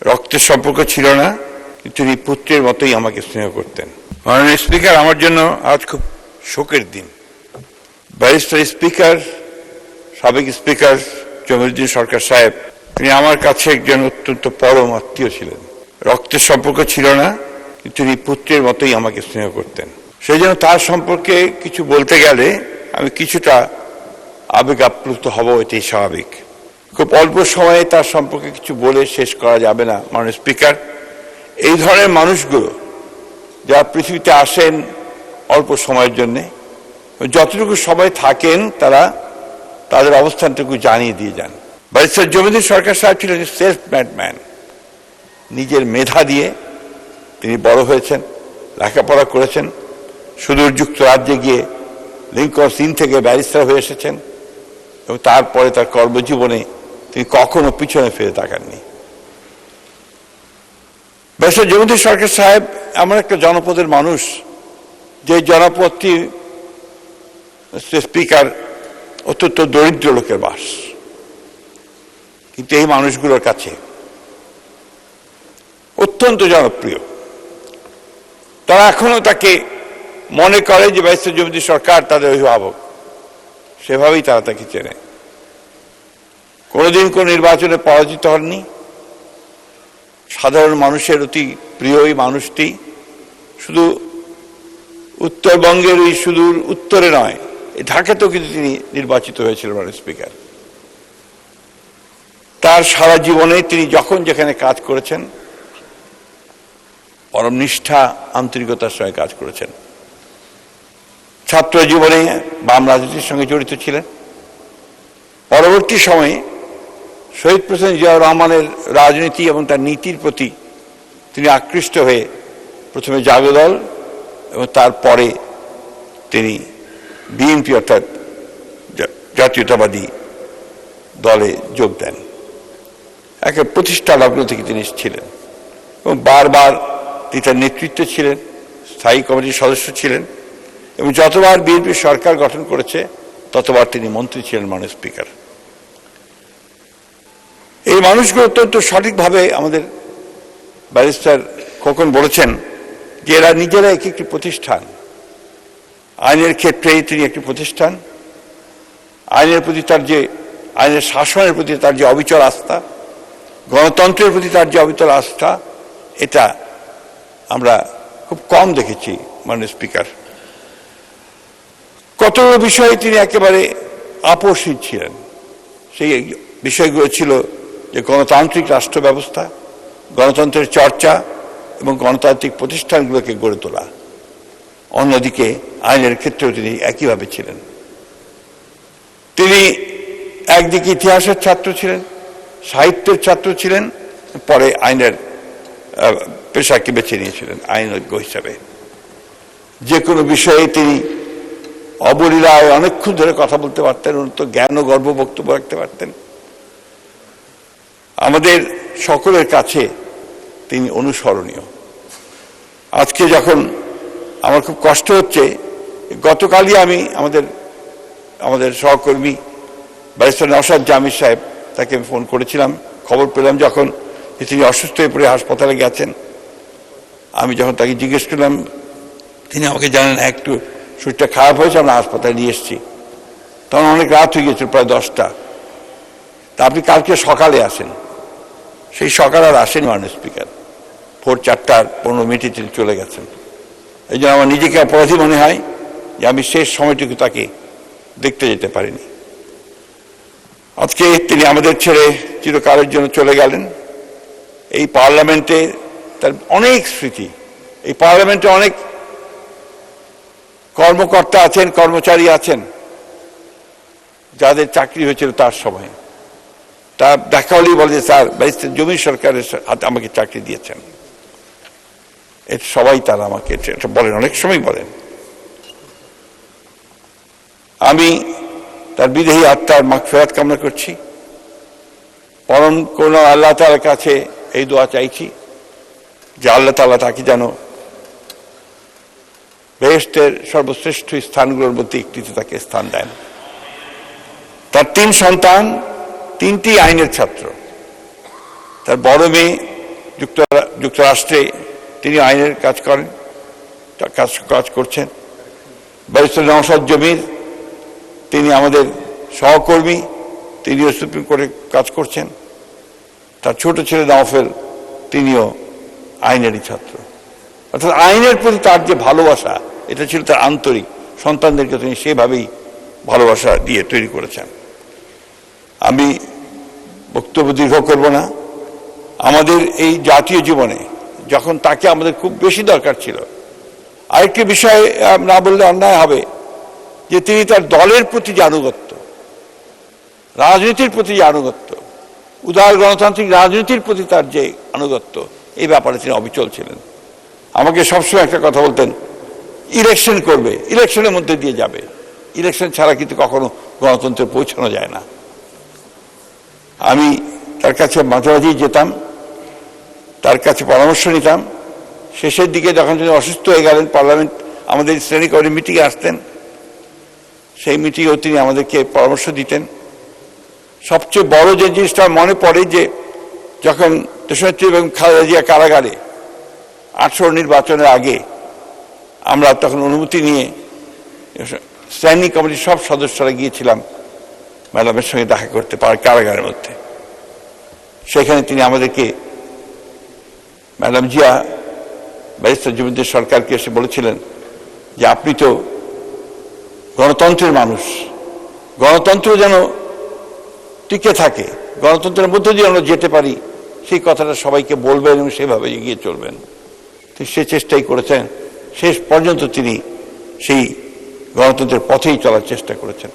রক্তের সম্পর্ক ছিল না, কিন্তু তিনি পুত্রের মতোই আমাকে স্নেহ করতেন। মাননীয় স্পিকার, আমার জন্য আজ খুব শোকের দিন। ব্যারিস্টার স্পিকার, সাবেক স্পিকার জমিরুদ্দিন সরকার সাহেব, তিনি আমার কাছে একজন অত্যন্ত পরম আত্মীয় ছিলেন। রক্তের সম্পর্ক ছিল না, কিন্তু তিনি পুত্রের মতোই আমাকে স্নেহ করতেন। সেই জন্য তার সম্পর্কে কিছু বলতে গেলে আমি কিছুটা আবেগ আপ্লুত হব, এটাই স্বাভাবিক। খুব অল্প সময়ে তার সম্পর্কে কিছু বলে শেষ করা যাবে না। মাননীয় স্পিকার, এই ধরনের মানুষগুলো যারা পৃথিবীতে আসেন অল্প সময়ের জন্যে, যতটুকু সময় থাকেন তারা তাদের অবস্থানটুকু জানিয়ে দিয়ে যান। ব্যারিস্টার জমিরুদ্দিন সরকার সাহেব ছিলেন সেলফ মেড ম্যান। নিজের মেধা দিয়ে তিনি বড় হয়েছেন, লেখাপড়া করেছেন, সুদূর যুক্তরাজ্যে গিয়ে লিঙ্কনস ইন থেকে ব্যারিস্টার হয়ে এসেছেন এবং তারপরে তার কর্মজীবনে তিনি কখনো পিছনে ফিরে তাকাননি। ব্যারিস্টার জমিরুদ্দিন সরকার সাহেব এমন একটা জনপদের মানুষ, যে জনপদটি স্পিকার অত্যন্ত দরিদ্র লোকের বাস, কিন্তু এই মানুষগুলোর কাছে অত্যন্ত জনপ্রিয়। তারা এখনো তাকে মনে করে যে ব্যারিস্টার জমিরুদ্দিন সরকার তাদের অভিভাবক, সেভাবেই তারা তাকে চেনে। কোনোদিন কোন নির্বাচনে পরাজিত হননি। সাধারণ মানুষের অতি প্রিয় এই মানুষটি শুধু উত্তরবঙ্গের ওই সুদূর উত্তরে নয়, ঢাকাতেও কিন্তু তিনি নির্বাচিত হয়েছিলেন মাননীয় স্পিকার। তার সারা জীবনে তিনি যখন যেখানে কাজ করেছেন পরম নিষ্ঠা আন্তরিকতার সঙ্গে কাজ করেছেন। ছাত্র জীবনে বাম রাজনীতির সঙ্গে জড়িত ছিলেন। পরবর্তী সময়ে শহীদ প্রেসিডেন্ট জিয়াউর রহমানের রাজনীতি এবং তার নীতির প্রতি তিনি আকৃষ্ট হয়ে প্রথমে জাগদল এবং তারপরে তিনি বিএনপি অর্থাৎ জাতীয়তাবাদী দলে যোগ দেন। একটা প্রতিষ্ঠা লগ্ন থেকে তিনি ছিলেন এবং বারবার তিনি তার নেতৃত্বে ছিলেন, স্থায়ী কমিটির সদস্য ছিলেন এবং যতবার বিএনপি সরকার গঠন করেছে ততবার তিনি মন্ত্রী ছিলেন মাননীয় স্পিকার। এই মানুষগুলো অত্যন্ত সঠিকভাবে আমাদের ব্যারিস্টার খোকন বলেছেন যে এরা নিজেরা একটি প্রতিষ্ঠান। আইনের ক্ষেত্রে তিনি একটি প্রতিষ্ঠান। আইনের প্রতি তার যে আইনের শাসনের প্রতি তার যে অবিচল আস্থা, গণতন্ত্রের প্রতি তার যে অবিচল আস্থা, এটা আমরা খুব কম দেখেছি মাননীয় স্পিকার। কত বিষয়ে তিনি একেবারে আপোষহীন ছিলেন। সেই বিষয়গুলো ছিল যে গণতান্ত্রিক রাষ্ট্র ব্যবস্থা, গণতন্ত্রের চর্চা এবং গণতান্ত্রিক প্রতিষ্ঠানগুলোকে গড়ে তোলা। অন্যদিকে আইনের ক্ষেত্রেও তিনি একইভাবে ছিলেন। তিনি একদিকে ইতিহাসের ছাত্র ছিলেন, সাহিত্যের ছাত্র ছিলেন, পরে আইনের পেশাকে বেছে নিয়েছিলেন আইনজ্ঞ হিসাবে। যে কোনো বিষয়ে তিনি অবলীলায় অনেকক্ষণ ধরে কথা বলতে পারতেন, উন্নত জ্ঞান ও গর্ব বক্তব্য রাখতে পারতেন। আমাদের সকলের কাছে তিনি অনুসরণীয়। আজকে যখন আমার খুব কষ্ট হচ্ছে, গতকালই আমি আমাদের সহকর্মী ব্যারিস্টার নওশাদ জামির সাহেব, তাকে ফোন করেছিলাম, খবর পেলাম যখন তিনি অসুস্থ হয়ে পড়ে হাসপাতালে গেছেন। আমি যখন তাকে জিজ্ঞেস করলাম, তিনি আমাকে জানেন একটু শরীরটা খারাপ হয়েছে, আমরা হাসপাতালে নিয়ে এসেছি। তখন অনেক রাত হয়ে গেছিল, প্রায় 10টা। তা আপনি কালকে সকালে আসেন। সেই সকাল আর আসেন মাননীয় স্পিকার, ভোর 4:15 তিনি চলে গেছেন। এই জন্য আমার নিজেকে অপরাধী মনে হয় যে আমি শেষ সময়টুকু তাকে দেখতে যেতে পারিনি। আজকে তিনি আমাদের ছেড়ে চিরকালের জন্য চলে গেলেন। এই পার্লামেন্টে তার অনেক স্মৃতি। এই পার্লামেন্টে অনেক কর্মকর্তা আছেন, কর্মচারী আছেন যাদের চাকরি হয়েছিল তার সময়। তা দেখা হলেই বলে যে স্যার ব্যারিস্টার জমির সরকারের হাতে আমাকে চাকরি দিয়েছেন। এটা সবাই তারা আমাকে এটা বলেন, অনেক সময় বলেন। আমি তার বিদেহী আত্মার মাগফিরাত কামনা করছি। পরম করুণা আল্লাহ তাআলার কাছে এই দোয়া চাইছি যে আল্লাহ তাআলা তাকে যেন বেহেশতের সর্বশ্রেষ্ঠ স্থানগুলোর মধ্যে একটিতে তাকে স্থান দেন। তার 3 সন্তান, 3টি আইনের ছাত্র। তার বড় মেয়ে যুক্তরাষ্ট্রে তিনি আইনের কাজ করেন, কাজ করছেন। ব্যারিস্টার নওশাদ জমির, তিনি আমাদের সহকর্মী, তিনিও সুপ্রিম কোর্টে কাজ করছেন। তার ছোট ছেলে নওফেল, তিনিও আইনেরই ছাত্র। অর্থাৎ আইনের প্রতি তার যে ভালোবাসা, এটা ছিল তার আন্তরিক। সন্তানদেরকে তিনি সেভাবেই ভালোবাসা দিয়ে তৈরি করেছেন। আমি বক্তব্য দীর্ঘ করব না। আমাদের এই জাতীয় জীবনে যখন তাকে আমাদের খুব বেশি দরকার ছিল, আরেকটি বিষয় না বললে অন্যায় হবে, যে তিনি তার দলের প্রতি যে আনুগত্য, রাজনীতির প্রতি যে আনুগত্য, উদার গণতান্ত্রিক রাজনীতির প্রতি তার যে আনুগত্য, এই ব্যাপারে তিনি অবিচল ছিলেন। আমাকে সবসময় একটা কথা বলতেন, ইলেকশন করবে, ইলেকশনের মধ্যে দিয়ে যাবে, ইলেকশন ছাড়া কিন্তু কখনো গণতন্ত্রে পৌঁছানো যায় না। আমি তার কাছে মাঝে মাঝেই যেতাম, তার কাছে পরামর্শ নিতাম। শেষের দিকে যখন তিনি অসুস্থ হয়ে গেলেন, পার্লামেন্ট আমাদের শ্রেণী করে মিটিংয়ে আসতেন, সেই মিটিংয়েও তিনি আমাদেরকে পরামর্শ দিতেন। সবচেয়ে বড় যে জিনিসটা মনে পড়ে, যে যখন দেশনেত্রী এবং খালেদা জিয়া কারাগারে 18 নির্বাচনের আগে, আমরা তখন অনুমতি নিয়ে স্ট্যান্ডিং কমিটির সব সদস্যরা গিয়েছিলাম ম্যাডামের সঙ্গে দেখা করতে কারাগারের মধ্যে। সেখানে তিনি আমাদেরকে, ম্যাডাম জিয়া ব্যারিস্টার জমিদের সরকারকে এসে বলেছিলেন যে আপনি তো গণতন্ত্রের মানুষ, গণতন্ত্র যেন টিকে থাকে, গণতন্ত্রের মধ্যে দিয়ে আমরা যেতে পারি, সেই কথাটা সবাইকে বলবেন এবং সেভাবে এগিয়ে চলবেন। তিনি সে চেষ্টাই করেছেন, শেষ পর্যন্ত তিনি সেই গণতন্ত্রের পথেই চলার চেষ্টা করেছেন।